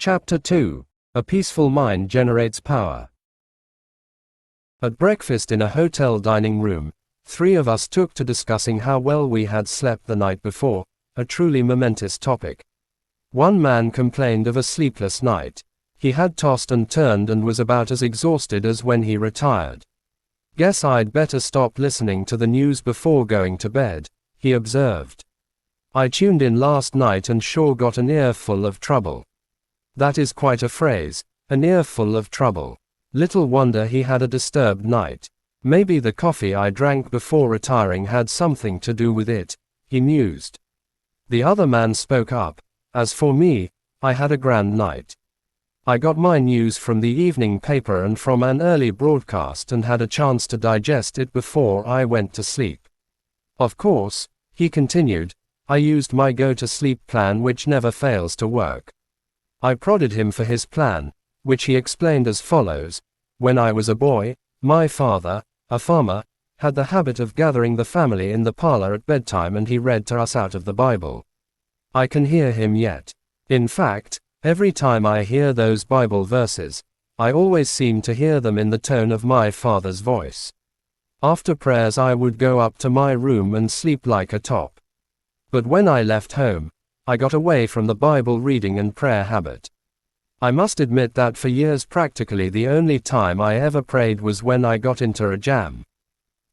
Chapter 2. A Peaceful Mind Generates Power. At breakfast in a hotel dining room, three of us took to discussing how well we had slept the night before, a truly momentous topic. One man complained of a sleepless night. He had tossed and turned and was about as exhausted as when he retired. "Guess I'd better stop listening to the news before going to bed," he observed. "I tuned in last night and sure got an earful of trouble." That is quite a phrase, an earful of trouble. Little wonder he had a disturbed night. Maybe the coffee I drank before retiring had something to do with it, he mused. The other man spoke up. "As for me, I had a grand night. I got my news from the evening paper and from an early broadcast and had a chance to digest it before I went to sleep. Of course," he continued, "I used my go-to-sleep plan which never fails to work." I prodded him for his plan, which he explained as follows: "When I was a boy, my father, a farmer, had the habit of gathering the family in the parlor at bedtime and he read to us out of the Bible. I can hear him yet. In fact, every time I hear those Bible verses, I always seem to hear them in the tone of my father's voice. After prayers I would go up to my room and sleep like a top. But when I left home, I got away from the Bible reading and prayer habit. I must admit that for years practically the only time I ever prayed was when I got into a jam.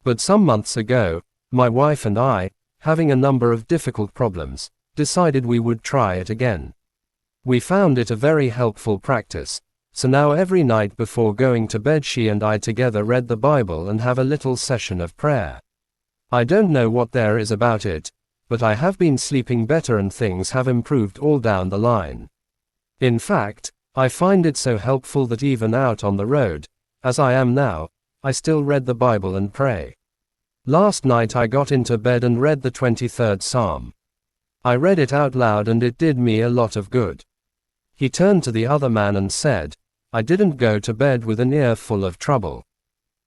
But some months ago, my wife and I, having a number of difficult problems, decided we would try it again. We found it a very helpful practice, so now every night before going to bed she and I together read the Bible and have a little session of prayer. I don't know what there is about it, but I have been sleeping better and things have improved all down the line. In fact, I find it so helpful that even out on the road, as I am now, I still read the Bible and pray. Last night I got into bed and read the 23rd Psalm. I read it out loud and it did me a lot of good." He turned to the other man and said, "I didn't go to bed with an ear full of trouble.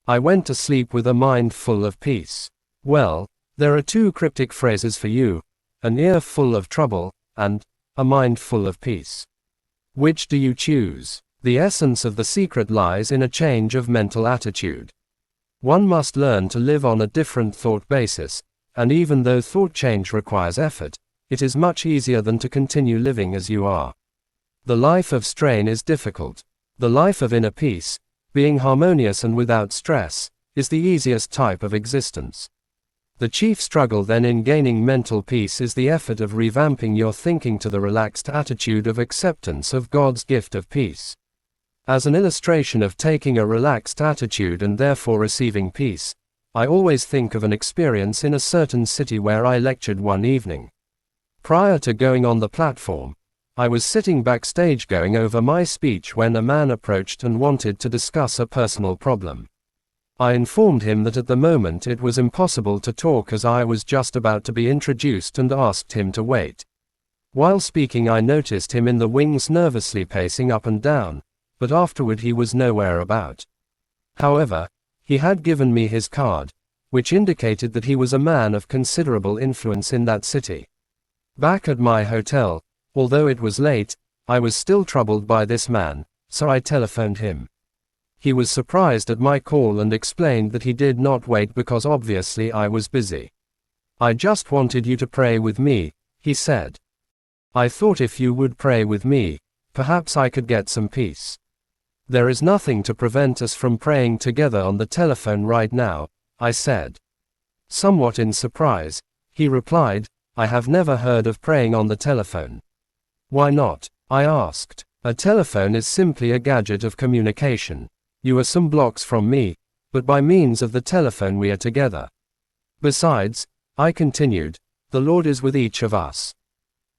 I went to sleep with a mind full of peace." Well, there are two cryptic phrases for you: an ear full of trouble, and a mind full of peace. Which do you choose? The essence of the secret lies in a change of mental attitude. One must learn to live on a different thought basis, and even though thought change requires effort, it is much easier than to continue living as you are. The life of strain is difficult. The life of inner peace, being harmonious and without stress, is the easiest type of existence. The chief struggle then in gaining mental peace is the effort of revamping your thinking to the relaxed attitude of acceptance of God's gift of peace. As an illustration of taking a relaxed attitude and therefore receiving peace, I always think of an experience in a certain city where I lectured one evening. Prior to going on the platform, I was sitting backstage going over my speech when a man approached and wanted to discuss a personal problem. I informed him that at the moment it was impossible to talk as I was just about to be introduced and asked him to wait. While speaking I noticed him in the wings nervously pacing up and down, but afterward he was nowhere about. However, he had given me his card, which indicated that he was a man of considerable influence in that city. Back at my hotel, although it was late, I was still troubled by this man, so I telephoned him. He was surprised at my call and explained that he did not wait because obviously I was busy. "I just wanted you to pray with me," he said. "I thought if you would pray with me, perhaps I could get some peace." "There is nothing to prevent us from praying together on the telephone right now," I said. Somewhat in surprise, he replied, "I have never heard of praying on the telephone." "Why not?" I asked. "A telephone is simply a gadget of communication. You are some blocks from me, but by means of the telephone we are together. Besides," I continued, "the Lord is with each of us.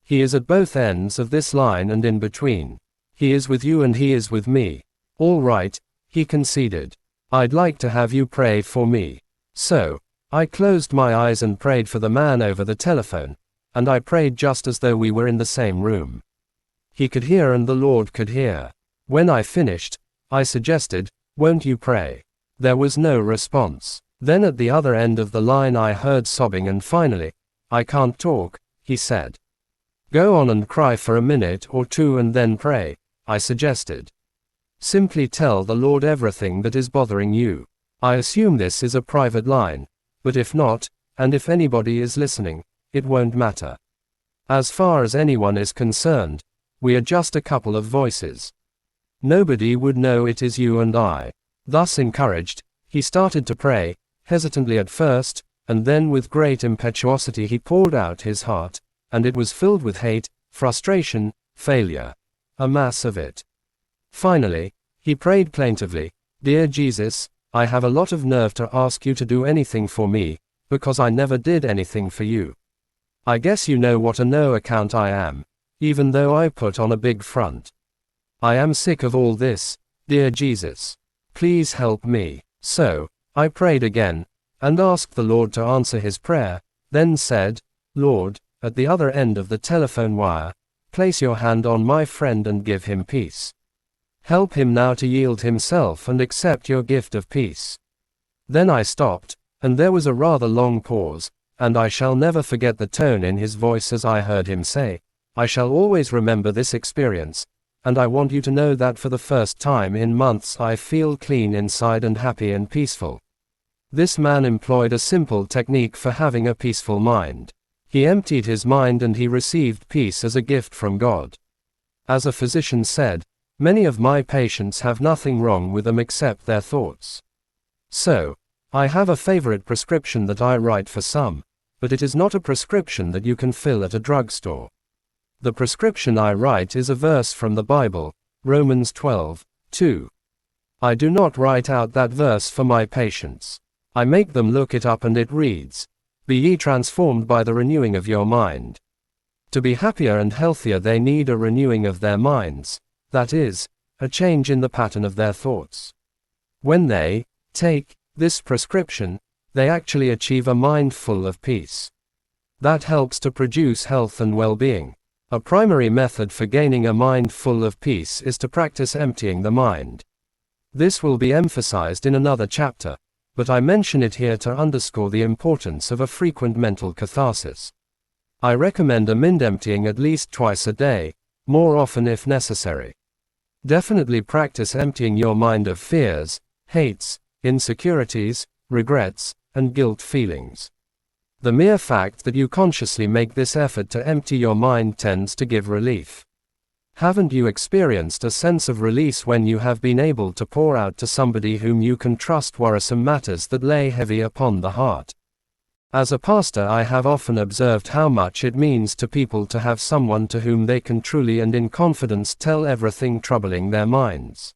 He is at both ends of this line and in between. He is with you and he is with me." "All right," he conceded. "I'd like to have you pray for me." So, I closed my eyes and prayed for the man over the telephone, and I prayed just as though we were in the same room. He could hear and the Lord could hear. When I finished, I suggested, "Won't you pray?" There was no response. Then at the other end of the line I heard sobbing and finally, "I can't talk," he said. "Go on and cry for a minute or two and then pray," I suggested. Simply tell the Lord everything that is bothering you. I assume this is a private line, but if not, and if anybody is listening, it won't matter. As far as anyone is concerned, we are just a couple of voices. Nobody would know it is you and I. Thus encouraged, he started to pray, hesitantly at first, and then with great impetuosity he poured out his heart, and it was filled with hate, frustration, failure. A mass of it. Finally, he prayed plaintively, "Dear Jesus, I have a lot of nerve to ask you to do anything for me, because I never did anything for you. I guess you know what a no account I am, even though I put on a big front. I am sick of all this, dear Jesus. Please help me." So, I prayed again, and asked the Lord to answer his prayer, then said, "Lord, at the other end of the telephone wire, place your hand on my friend and give him peace. Help him now to yield himself and accept your gift of peace." Then I stopped, and there was a rather long pause, and I shall never forget the tone in his voice as I heard him say, "I shall always remember this experience, and I want you to know that for the first time in months I feel clean inside and happy and peaceful." This man employed a simple technique for having a peaceful mind. He emptied his mind and he received peace as a gift from God. As a physician said, "Many of my patients have nothing wrong with them except their thoughts." So, I have a favorite prescription that I write for some, but it is not a prescription that you can fill at a drugstore. The prescription I write is a verse from the Bible, Romans 12:2. I do not write out that verse for my patients. I make them look it up and it reads, "Be ye transformed by the renewing of your mind." To be happier and healthier they need a renewing of their minds, that is, a change in the pattern of their thoughts. When they take this prescription, they actually achieve a mind full of peace. That helps to produce health and well-being. A primary method for gaining a mind full of peace is to practice emptying the mind. This will be emphasized in another chapter, but I mention it here to underscore the importance of a frequent mental catharsis. I recommend a mind emptying at least twice a day, more often if necessary. Definitely practice emptying your mind of fears, hates, insecurities, regrets, and guilt feelings. The mere fact that you consciously make this effort to empty your mind tends to give relief. Haven't you experienced a sense of release when you have been able to pour out to somebody whom you can trust worrisome matters that lay heavy upon the heart? As a pastor, I have often observed how much it means to people to have someone to whom they can truly and in confidence tell everything troubling their minds.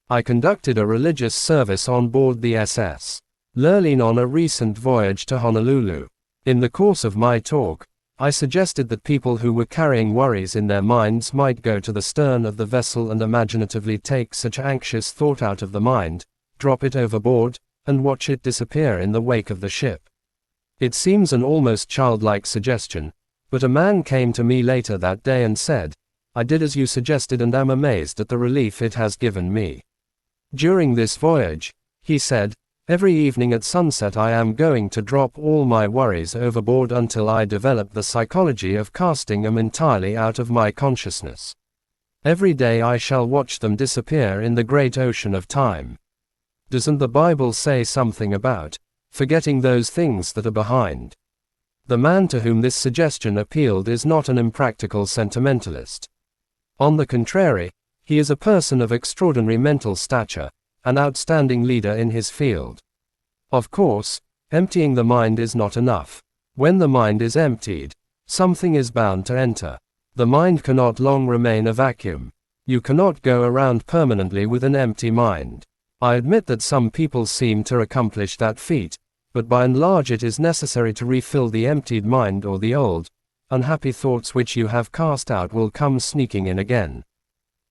I conducted a religious service on board the SS Lurleen on a recent voyage to Honolulu. In the course of my talk, I suggested that people who were carrying worries in their minds might go to the stern of the vessel and imaginatively take such anxious thought out of the mind, drop it overboard, and watch it disappear in the wake of the ship. It seems an almost childlike suggestion, but a man came to me later that day and said, "I did as you suggested and am amazed at the relief it has given me." During this voyage, he said, "Every evening at sunset I am going to drop all my worries overboard until I develop the psychology of casting them entirely out of my consciousness. Every day I shall watch them disappear in the great ocean of time." Doesn't the Bible say something about forgetting those things that are behind? The man to whom this suggestion appealed is not an impractical sentimentalist. On the contrary, he is a person of extraordinary mental stature, an outstanding leader in his field. Of course, emptying the mind is not enough. When the mind is emptied, something is bound to enter. The mind cannot long remain a vacuum. You cannot go around permanently with an empty mind. I admit that some people seem to accomplish that feat, but by and large it is necessary to refill the emptied mind, or the old, unhappy thoughts which you have cast out will come sneaking in again.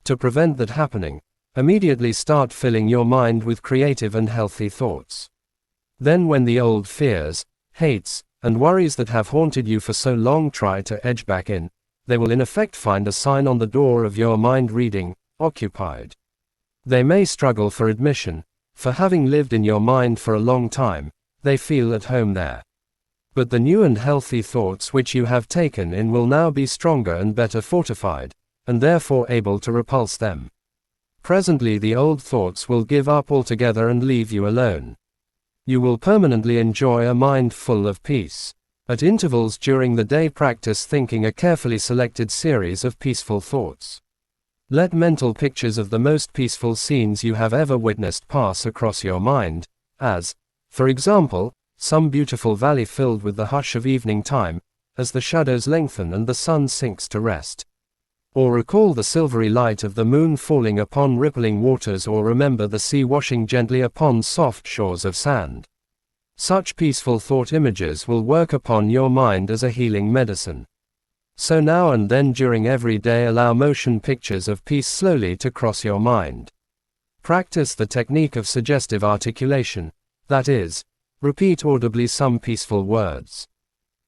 To prevent that happening, immediately start filling your mind with creative and healthy thoughts. Then when the old fears, hates, and worries that have haunted you for so long try to edge back in, they will in effect find a sign on the door of your mind reading, "Occupied." They may struggle for admission, for having lived in your mind for a long time, they feel at home there. But the new and healthy thoughts which you have taken in will now be stronger and better fortified, and therefore able to repulse them. Presently the old thoughts will give up altogether and leave you alone. You will permanently enjoy a mind full of peace. At intervals during the day practice thinking a carefully selected series of peaceful thoughts. Let mental pictures of the most peaceful scenes you have ever witnessed pass across your mind, as, for example, some beautiful valley filled with the hush of evening time, as the shadows lengthen and the sun sinks to rest. Or recall the silvery light of the moon falling upon rippling waters, or remember the sea washing gently upon soft shores of sand. Such peaceful thought images will work upon your mind as a healing medicine. So now and then during every day allow motion pictures of peace slowly to cross your mind. Practice the technique of suggestive articulation, that is, repeat audibly some peaceful words.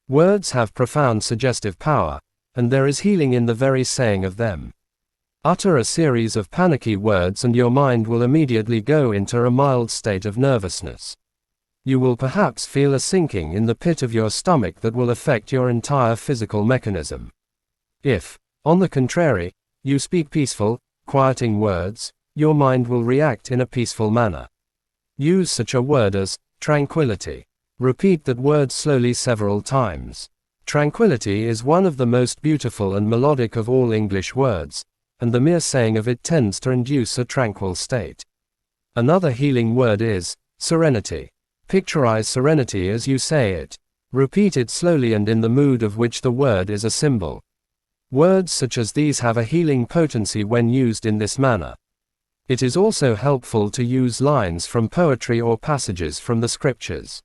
Words have profound suggestive power, and there is healing in the very saying of them. Utter a series of panicky words and your mind will immediately go into a mild state of nervousness. You will perhaps feel a sinking in the pit of your stomach that will affect your entire physical mechanism. If, on the contrary, you speak peaceful, quieting words, your mind will react in a peaceful manner. Use such a word as tranquility. Repeat that word slowly several times. Tranquility is one of the most beautiful and melodic of all English words, and the mere saying of it tends to induce a tranquil state. Another healing word is serenity. Picturize serenity as you say it. Repeat it slowly and in the mood of which the word is a symbol. Words such as these have a healing potency when used in this manner. It is also helpful to use lines from poetry or passages from the scriptures.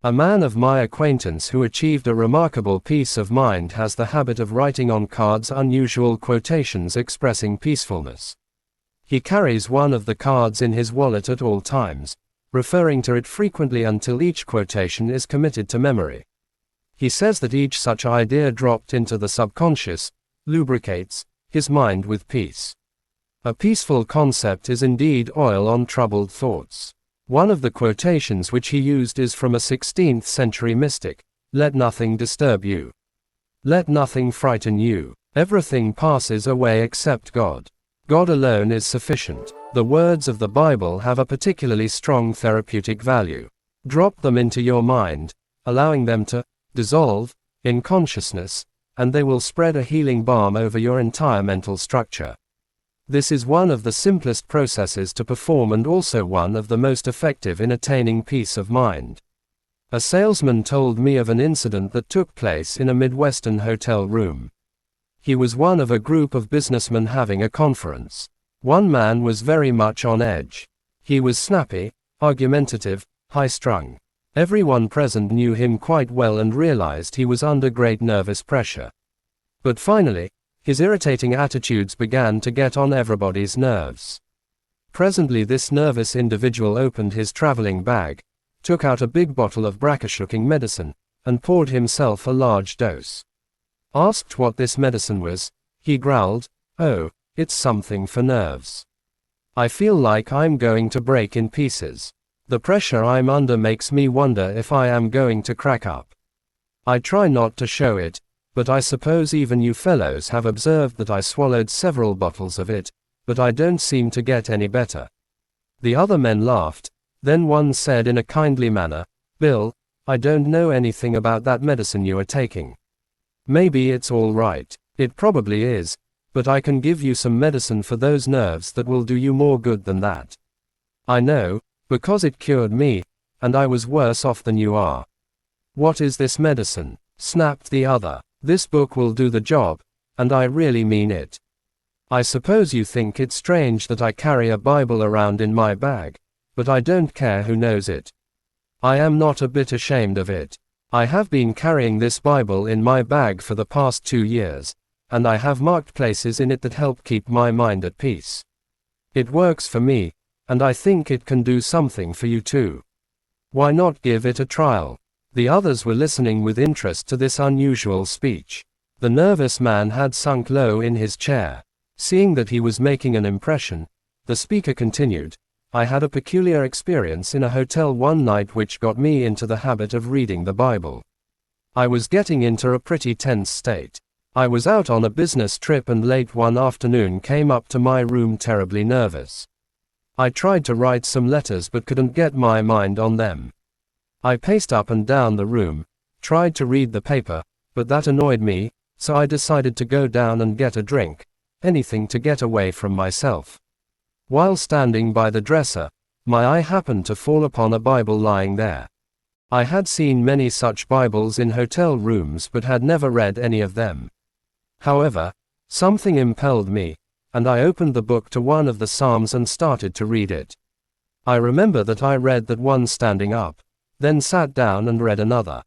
A man of my acquaintance who achieved a remarkable peace of mind has the habit of writing on cards unusual quotations expressing peacefulness. He carries one of the cards in his wallet at all times, referring to it frequently until each quotation is committed to memory. He says that each such idea dropped into the subconscious lubricates his mind with peace. A peaceful concept is indeed oil on troubled thoughts. One of the quotations which he used is from a 16th century mystic: "Let nothing disturb you. Let nothing frighten you. Everything passes away except God. God alone is sufficient." The words of the Bible have a particularly strong therapeutic value. Drop them into your mind, allowing them to dissolve in consciousness, and they will spread a healing balm over your entire mental structure. This is one of the simplest processes to perform and also one of the most effective in attaining peace of mind. A salesman told me of an incident that took place in a Midwestern hotel room. He was one of a group of businessmen having a conference. One man was very much on edge. He was snappy, argumentative, high-strung. Everyone present knew him quite well and realized he was under great nervous pressure. But finally, his irritating attitudes began to get on everybody's nerves. Presently this nervous individual opened his traveling bag, took out a big bottle of brachyshooking medicine, and poured himself a large dose. Asked what this medicine was, he growled, "Oh, it's something for nerves. I feel like I'm going to break in pieces. The pressure I'm under makes me wonder if I am going to crack up. I try not to show it, but I suppose even you fellows have observed that I swallowed several bottles of it, but I don't seem to get any better." The other men laughed. Then one said in a kindly manner, "Bill, I don't know anything about that medicine you are taking. Maybe it's all right. It probably is. But I can give you some medicine for those nerves that will do you more good than that. I know, because it cured me, and I was worse off than you are." "What is this medicine?" snapped the other. "This book will do the job, and I really mean it. I suppose you think it's strange that I carry a Bible around in my bag, but I don't care who knows it. I am not a bit ashamed of it. I have been carrying this Bible in my bag for the past 2 years. And I have marked places in it that help keep my mind at peace. It works for me, and I think it can do something for you too. Why not give it a trial?" The others were listening with interest to this unusual speech. The nervous man had sunk low in his chair. Seeing that he was making an impression, the speaker continued, "I had a peculiar experience in a hotel one night which got me into the habit of reading the Bible. I was getting into a pretty tense state. I was out on a business trip and late one afternoon came up to my room terribly nervous. I tried to write some letters but couldn't get my mind on them. I paced up and down the room, tried to read the paper, but that annoyed me, so I decided to go down and get a drink, anything to get away from myself. While standing by the dresser, my eye happened to fall upon a Bible lying there. I had seen many such Bibles in hotel rooms but had never read any of them. However, something impelled me, and I opened the book to one of the Psalms and started to read it. I remember that I read that one standing up, then sat down and read another.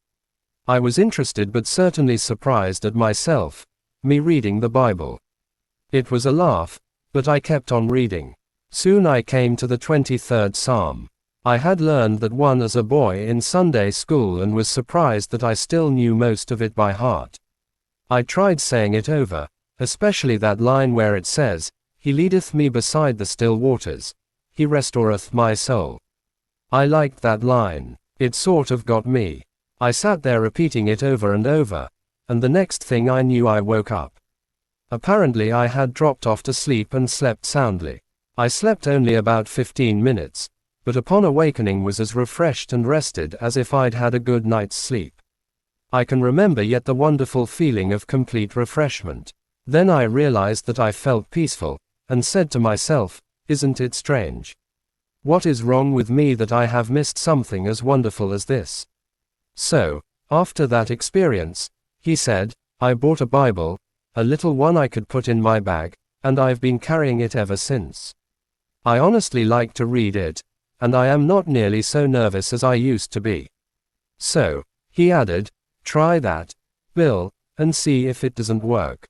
I was interested but certainly surprised at myself, me reading the Bible. It was a laugh, but I kept on reading. Soon I came to the 23rd Psalm. I had learned that one as a boy in Sunday school and was surprised that I still knew most of it by heart. I tried saying it over, especially that line where it says, "He leadeth me beside the still waters. He restoreth my soul." I liked that line. It sort of got me. I sat there repeating it over and over, and the next thing I knew I woke up. Apparently I had dropped off to sleep and slept soundly. I slept only about 15 minutes, but upon awakening was as refreshed and rested as if I'd had a good night's sleep. I can remember yet the wonderful feeling of complete refreshment. Then I realized that I felt peaceful, and said to myself, "Isn't it strange? What is wrong with me that I have missed something as wonderful as this?" So, after that experience, he said, I bought a Bible, a little one I could put in my bag, and I've been carrying it ever since. I honestly like to read it, and I am not nearly so nervous as I used to be. So, he added, "Try that, Bill, and see if it doesn't work."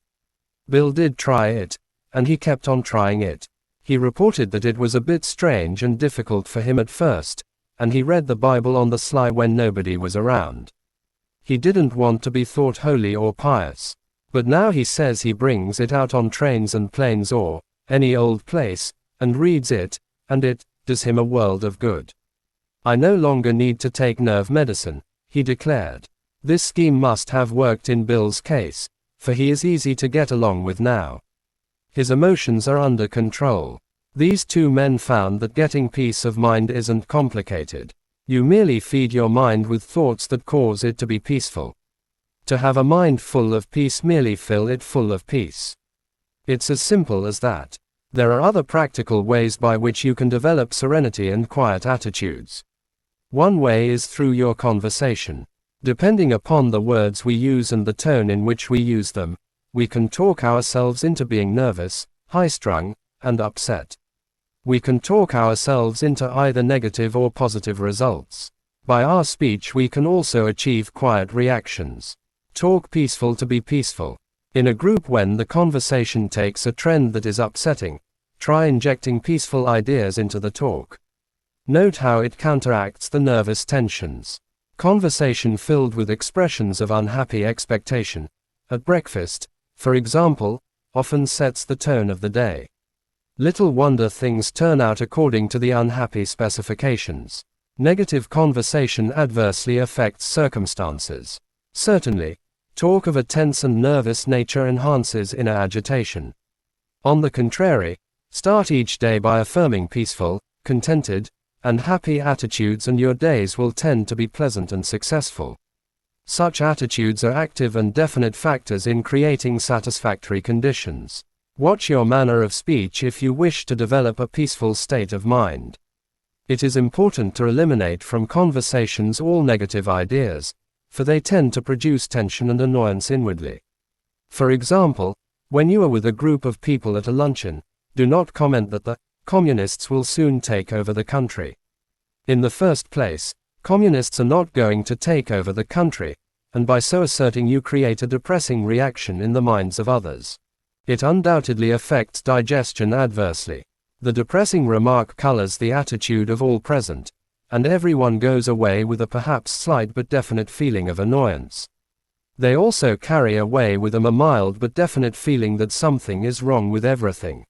Bill did try it, and he kept on trying it. He reported that it was a bit strange and difficult for him at first, and he read the Bible on the sly when nobody was around. He didn't want to be thought holy or pious. But now he says he brings it out on trains and planes or any old place, and reads it, and it does him a world of good. "I no longer need to take nerve medicine," he declared. This scheme must have worked in Bill's case, for he is easy to get along with now. His emotions are under control. These two men found that getting peace of mind isn't complicated. You merely feed your mind with thoughts that cause it to be peaceful. To have a mind full of peace, merely fill it full of peace. It's as simple as that. There are other practical ways by which you can develop serenity and quiet attitudes. One way is through your conversation. Depending upon the words we use and the tone in which we use them, we can talk ourselves into being nervous, high-strung, and upset. We can talk ourselves into either negative or positive results. By our speech we can also achieve quiet reactions. Talk peaceful to be peaceful. In a group, when the conversation takes a trend that is upsetting, try injecting peaceful ideas into the talk. Note how it counteracts the nervous tensions. Conversation filled with expressions of unhappy expectation, at breakfast, for example, often sets the tone of the day. Little wonder things turn out according to the unhappy specifications. Negative conversation adversely affects circumstances. Certainly, talk of a tense and nervous nature enhances inner agitation. On the contrary, start each day by affirming peaceful, contented, and happy attitudes, and your days will tend to be pleasant and successful. Such attitudes are active and definite factors in creating satisfactory conditions. Watch your manner of speech if you wish to develop a peaceful state of mind. It is important to eliminate from conversations all negative ideas, for they tend to produce tension and annoyance inwardly. For example, when you are with a group of people at a luncheon, do not comment that the communists will soon take over the country. In the first place, communists are not going to take over the country, and by so asserting you create a depressing reaction in the minds of others. It undoubtedly affects digestion adversely. The depressing remark colors the attitude of all present, and everyone goes away with a perhaps slight but definite feeling of annoyance. They also carry away with them a mild but definite feeling that something is wrong with everything.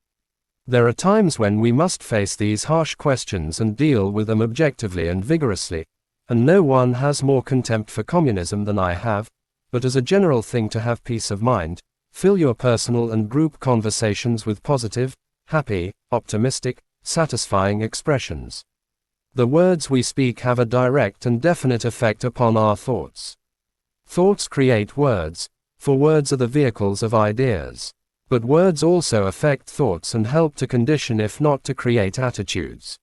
There are times when we must face these harsh questions and deal with them objectively and vigorously, and no one has more contempt for communism than I have, but as a general thing to have peace of mind, Fill your personal and group conversations with positive, happy, optimistic, satisfying expressions. The words we speak have a direct and definite effect upon our thoughts. Thoughts create words, for words are the vehicles of ideas. But words also affect thoughts and help to condition, if not to create, attitudes.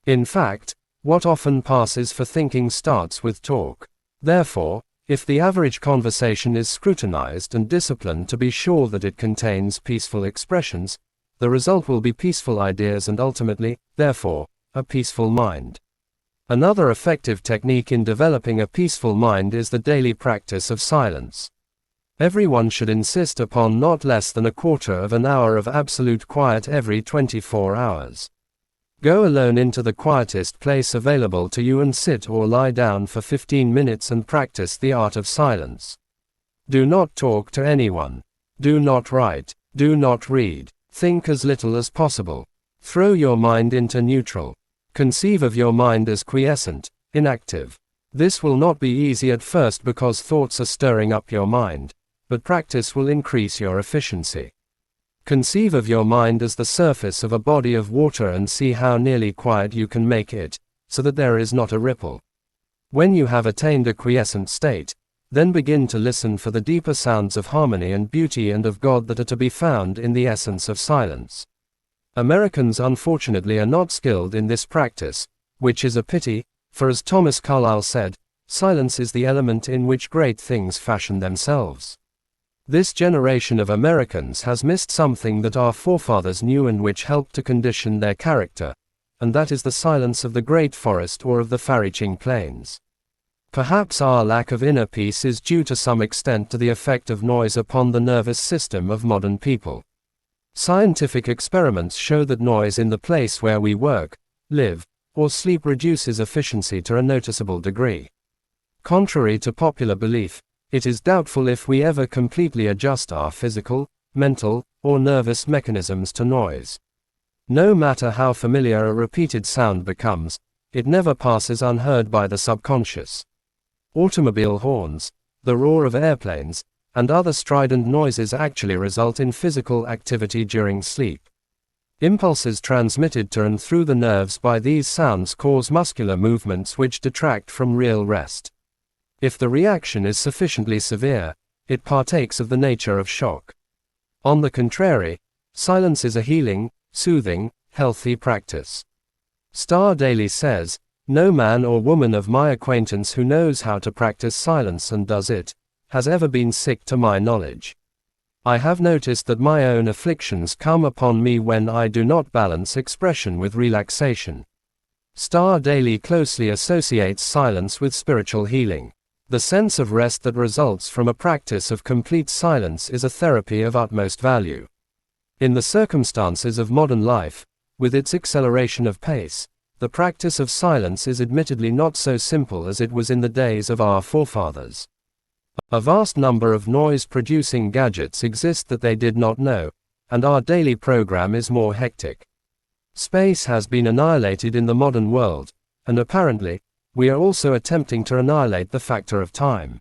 In fact, what often passes for thinking starts with talk. Therefore, if the average conversation is scrutinized and disciplined to be sure that it contains peaceful expressions, the result will be peaceful ideas and ultimately, therefore, a peaceful mind. Another effective technique in developing a peaceful mind is the daily practice of silence. Everyone should insist upon not less than a quarter of an hour of absolute quiet every 24 hours. Go alone into the quietest place available to you and sit or lie down for 15 minutes and practice the art of silence. Do not talk to anyone. Do not write. Do not read. Think as little as possible. Throw your mind into neutral. Conceive of your mind as quiescent, inactive. This will not be easy at first because thoughts are stirring up your mind, but practice will increase your efficiency. Conceive of your mind as the surface of a body of water and see how nearly quiet you can make it, so that there is not a ripple. When you have attained a quiescent state, then begin to listen for the deeper sounds of harmony and beauty and of God that are to be found in the essence of silence. Americans unfortunately are not skilled in this practice, which is a pity, for as Thomas Carlyle said, silence is the element in which great things fashion themselves. This generation of Americans has missed something that our forefathers knew and which helped to condition their character, and that is the silence of the great forest or of the far-reaching plains. Perhaps our lack of inner peace is due to some extent to the effect of noise upon the nervous system of modern people. Scientific experiments show that noise in the place where we work, live, or sleep reduces efficiency to a noticeable degree. Contrary to popular belief, it is doubtful if we ever completely adjust our physical, mental, or nervous mechanisms to noise. No matter how familiar a repeated sound becomes, it never passes unheard by the subconscious. Automobile horns, the roar of airplanes, and other strident noises actually result in physical activity during sleep. Impulses transmitted to and through the nerves by these sounds cause muscular movements which detract from real rest. If the reaction is sufficiently severe, it partakes of the nature of shock. On the contrary, silence is a healing, soothing, healthy practice. Star Daily says, "No man or woman of my acquaintance who knows how to practice silence and does it, has ever been sick to my knowledge. I have noticed that my own afflictions come upon me when I do not balance expression with relaxation." Star Daily closely associates silence with spiritual healing. The sense of rest that results from a practice of complete silence is a therapy of utmost value. In the circumstances of modern life, with its acceleration of pace, the practice of silence is admittedly not so simple as it was in the days of our forefathers. A vast number of noise-producing gadgets exist that they did not know, and our daily program is more hectic. Space has been annihilated in the modern world, and apparently, we are also attempting to annihilate the factor of time.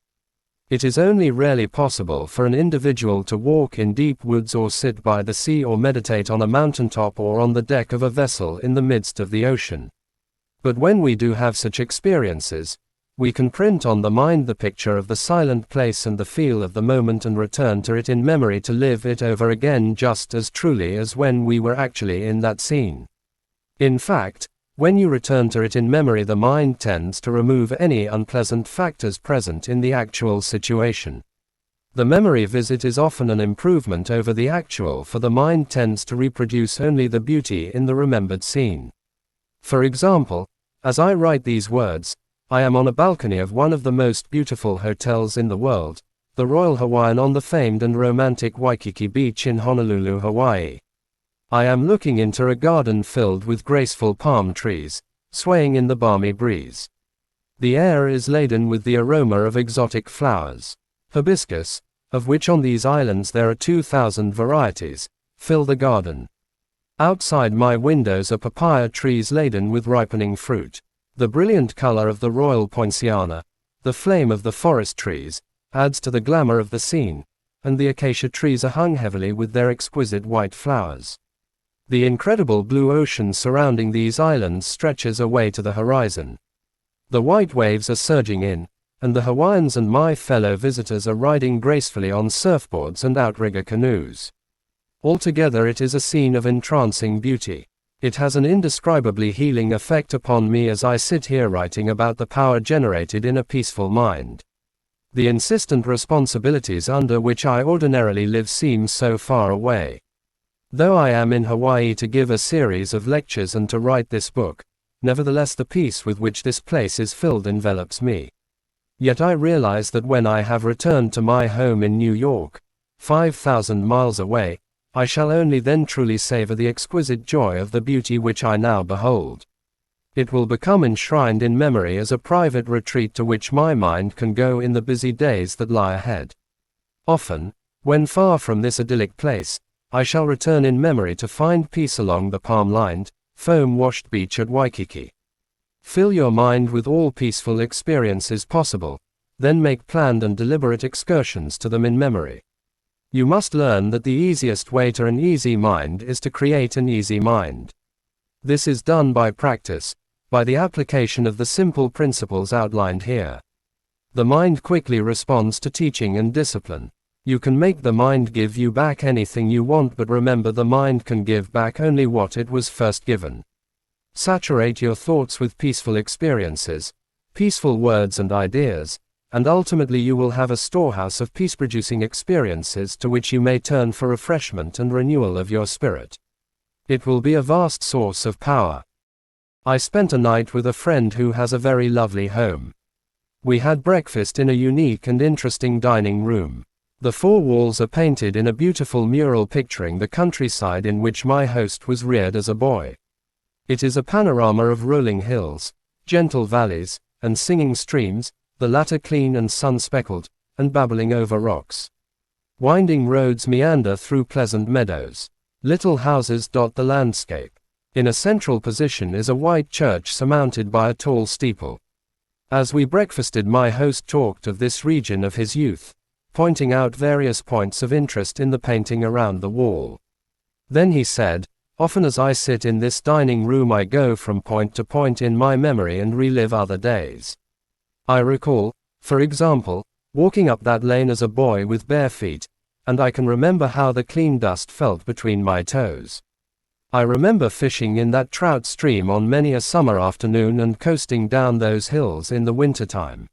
It is only rarely possible for an individual to walk in deep woods or sit by the sea or meditate on a mountaintop or on the deck of a vessel in the midst of the ocean. But when we do have such experiences, we can print on the mind the picture of the silent place and the feel of the moment and return to it in memory to live it over again just as truly as when we were actually in that scene. In fact, when you return to it in memory, the mind tends to remove any unpleasant factors present in the actual situation. The memory visit is often an improvement over the actual, for the mind tends to reproduce only the beauty in the remembered scene. For example, as I write these words, I am on a balcony of one of the most beautiful hotels in the world, the Royal Hawaiian on the famed and romantic Waikiki Beach in Honolulu, Hawaii. I am looking into a garden filled with graceful palm trees, swaying in the balmy breeze. The air is laden with the aroma of exotic flowers. Hibiscus, of which on these islands there are 2,000 varieties, fill the garden. Outside my windows are papaya trees laden with ripening fruit. The brilliant color of the royal poinciana, the flame of the forest trees, adds to the glamour of the scene, and the acacia trees are hung heavily with their exquisite white flowers. The incredible blue ocean surrounding these islands stretches away to the horizon. The white waves are surging in, and the Hawaiians and my fellow visitors are riding gracefully on surfboards and outrigger canoes. Altogether it is a scene of entrancing beauty. It has an indescribably healing effect upon me as I sit here writing about the power generated in a peaceful mind. The insistent responsibilities under which I ordinarily live seem so far away. Though I am in Hawaii to give a series of lectures and to write this book, nevertheless the peace with which this place is filled envelops me. Yet I realize that when I have returned to my home in New York, 5,000 miles away, I shall only then truly savor the exquisite joy of the beauty which I now behold. It will become enshrined in memory as a private retreat to which my mind can go in the busy days that lie ahead. Often, when far from this idyllic place, I shall return in memory to find peace along the palm-lined, foam-washed beach at Waikiki. Fill your mind with all peaceful experiences possible, then make planned and deliberate excursions to them in memory. You must learn that the easiest way to an easy mind is to create an easy mind. This is done by practice, by the application of the simple principles outlined here. The mind quickly responds to teaching and discipline. You can make the mind give you back anything you want, but remember the mind can give back only what it was first given. Saturate your thoughts with peaceful experiences, peaceful words and ideas, and ultimately you will have a storehouse of peace-producing experiences to which you may turn for refreshment and renewal of your spirit. It will be a vast source of power. I spent a night with a friend who has a very lovely home. We had breakfast in a unique and interesting dining room. The four walls are painted in a beautiful mural picturing the countryside in which my host was reared as a boy. It is a panorama of rolling hills, gentle valleys, and singing streams, the latter clean and sun-speckled, and babbling over rocks. Winding roads meander through pleasant meadows. Little houses dot the landscape. In a central position is a white church surmounted by a tall steeple. As we breakfasted, my host talked of this region of his youth, pointing out various points of interest in the painting around the wall. Then he said, "Often as I sit in this dining room I go from point to point in my memory and relive other days. I recall, for example, walking up that lane as a boy with bare feet, and I can remember how the clean dust felt between my toes. I remember fishing in that trout stream on many a summer afternoon and coasting down those hills in the wintertime.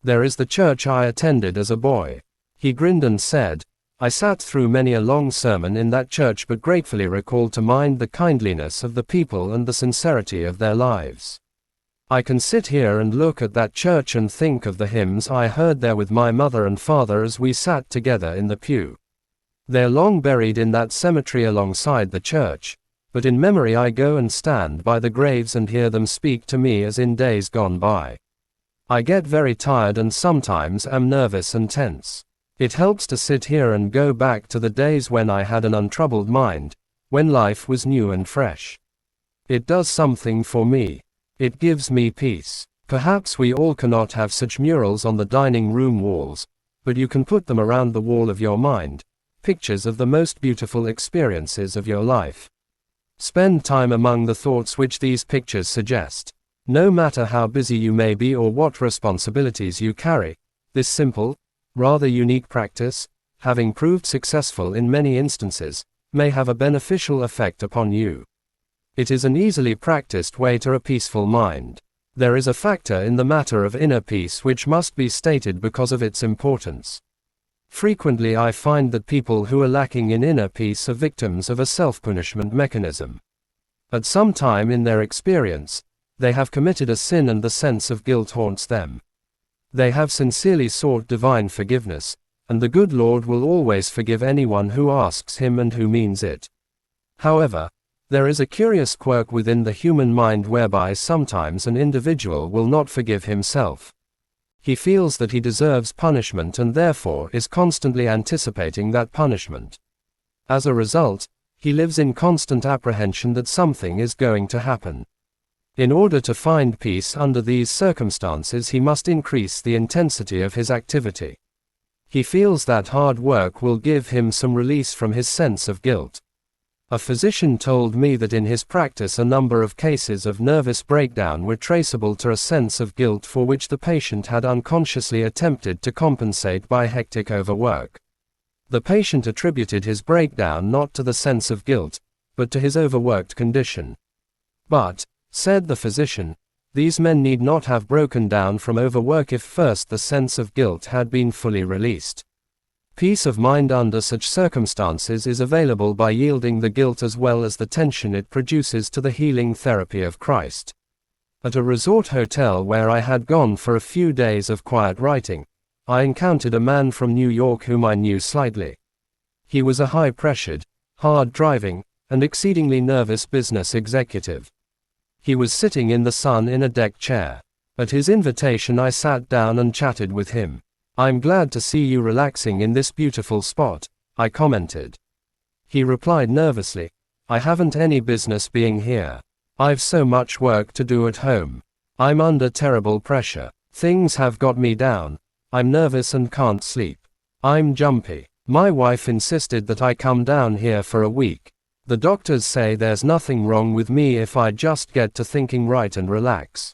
There is the church I attended as a boy." He grinned and said, "I sat through many a long sermon in that church but gratefully recalled to mind the kindliness of the people and the sincerity of their lives. I can sit here and look at that church and think of the hymns I heard there with my mother and father as we sat together in the pew. They're long buried in that cemetery alongside the church, but in memory I go and stand by the graves and hear them speak to me as in days gone by. I get very tired and sometimes am nervous and tense. It helps to sit here and go back to the days when I had an untroubled mind, when life was new and fresh. It does something for me. It gives me peace. Perhaps we all cannot have such murals on the dining room walls, but you can put them around the wall of your mind, pictures of the most beautiful experiences of your life. Spend time among the thoughts which these pictures suggest. No matter how busy you may be or what responsibilities you carry, this simple, rather unique practice, having proved successful in many instances, may have a beneficial effect upon you. It is an easily practiced way to a peaceful mind. There is a factor in the matter of inner peace which must be stated because of its importance. Frequently I find that people who are lacking in inner peace are victims of a self-punishment mechanism. At some time in their experience, they have committed a sin and the sense of guilt haunts them. They have sincerely sought divine forgiveness, and the good Lord will always forgive anyone who asks Him and who means it. However, there is a curious quirk within the human mind whereby sometimes an individual will not forgive himself. He feels that he deserves punishment and therefore is constantly anticipating that punishment. As a result, he lives in constant apprehension that something is going to happen. In order to find peace under these circumstances, he must increase the intensity of his activity. He feels that hard work will give him some release from his sense of guilt. A physician told me that in his practice a number of cases of nervous breakdown were traceable to a sense of guilt for which the patient had unconsciously attempted to compensate by hectic overwork. The patient attributed his breakdown not to the sense of guilt, but to his overworked condition. But, said the physician, these men need not have broken down from overwork if first the sense of guilt had been fully released. Peace of mind under such circumstances is available by yielding the guilt as well as the tension it produces to the healing therapy of Christ. At a resort hotel where I had gone for a few days of quiet writing, I encountered a man from New York whom I knew slightly. He was a high-pressured, hard-driving, and exceedingly nervous business executive. He was sitting in the sun in a deck chair. At his invitation I sat down and chatted with him. "I'm glad to see you relaxing in this beautiful spot," I commented. He replied nervously, "I haven't any business being here. I've so much work to do at home. I'm under terrible pressure. Things have got me down. I'm nervous and can't sleep. I'm jumpy. My wife insisted that I come down here for a week. The doctors say there's nothing wrong with me if I just get to thinking right and relax.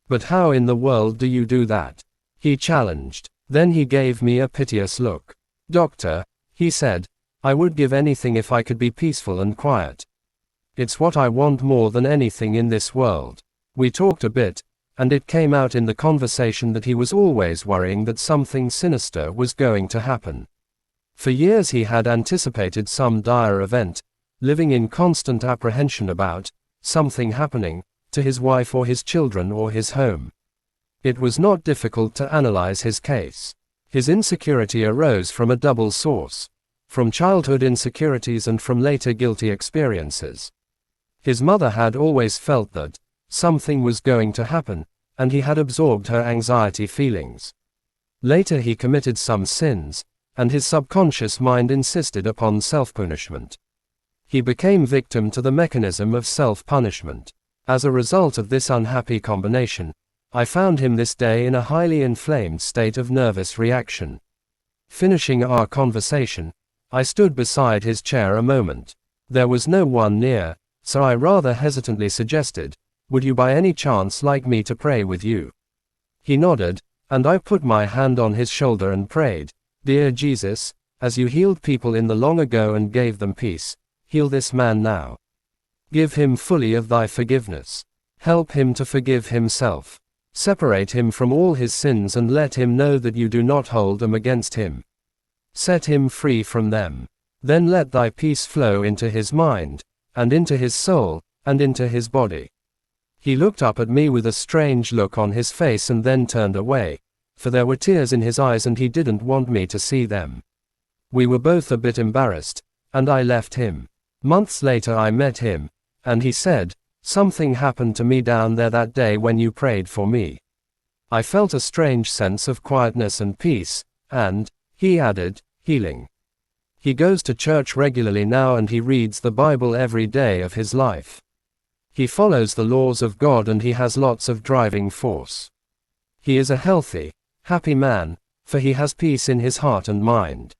But how in the world do you do that?" he challenged. Then he gave me a piteous look. "Doctor," he said, "I would give anything if I could be peaceful and quiet. It's what I want more than anything in this world." We talked a bit, and it came out in the conversation that he was always worrying that something sinister was going to happen. For years he had anticipated some dire event, living in constant apprehension about something happening to his wife or his children or his home. It was not difficult to analyze his case. His insecurity arose from a double source, from childhood insecurities and from later guilty experiences. His mother had always felt that something was going to happen, and he had absorbed her anxiety feelings. Later he committed some sins, and his subconscious mind insisted upon self-punishment. He became victim to the mechanism of self-punishment. As a result of this unhappy combination, I found him this day in a highly inflamed state of nervous reaction. Finishing our conversation, I stood beside his chair a moment. There was no one near, so I rather hesitantly suggested, "Would you by any chance like me to pray with you?" He nodded, and I put my hand on his shoulder and prayed, "Dear Jesus, as you healed people in the long ago and gave them peace, heal this man now. Give him fully of thy forgiveness. Help him to forgive himself. Separate him from all his sins and let him know that you do not hold them against him. Set him free from them. Then let thy peace flow into his mind, and into his soul, and into his body." He looked up at me with a strange look on his face and then turned away, for there were tears in his eyes and he didn't want me to see them. We were both a bit embarrassed, and I left him. Months later I met him, and he said, "Something happened to me down there that day when you prayed for me. I felt a strange sense of quietness and peace, and," he added, "healing." He goes to church regularly now and he reads the Bible every day of his life. He follows the laws of God and he has lots of driving force. He is a healthy, happy man, for he has peace in his heart and mind.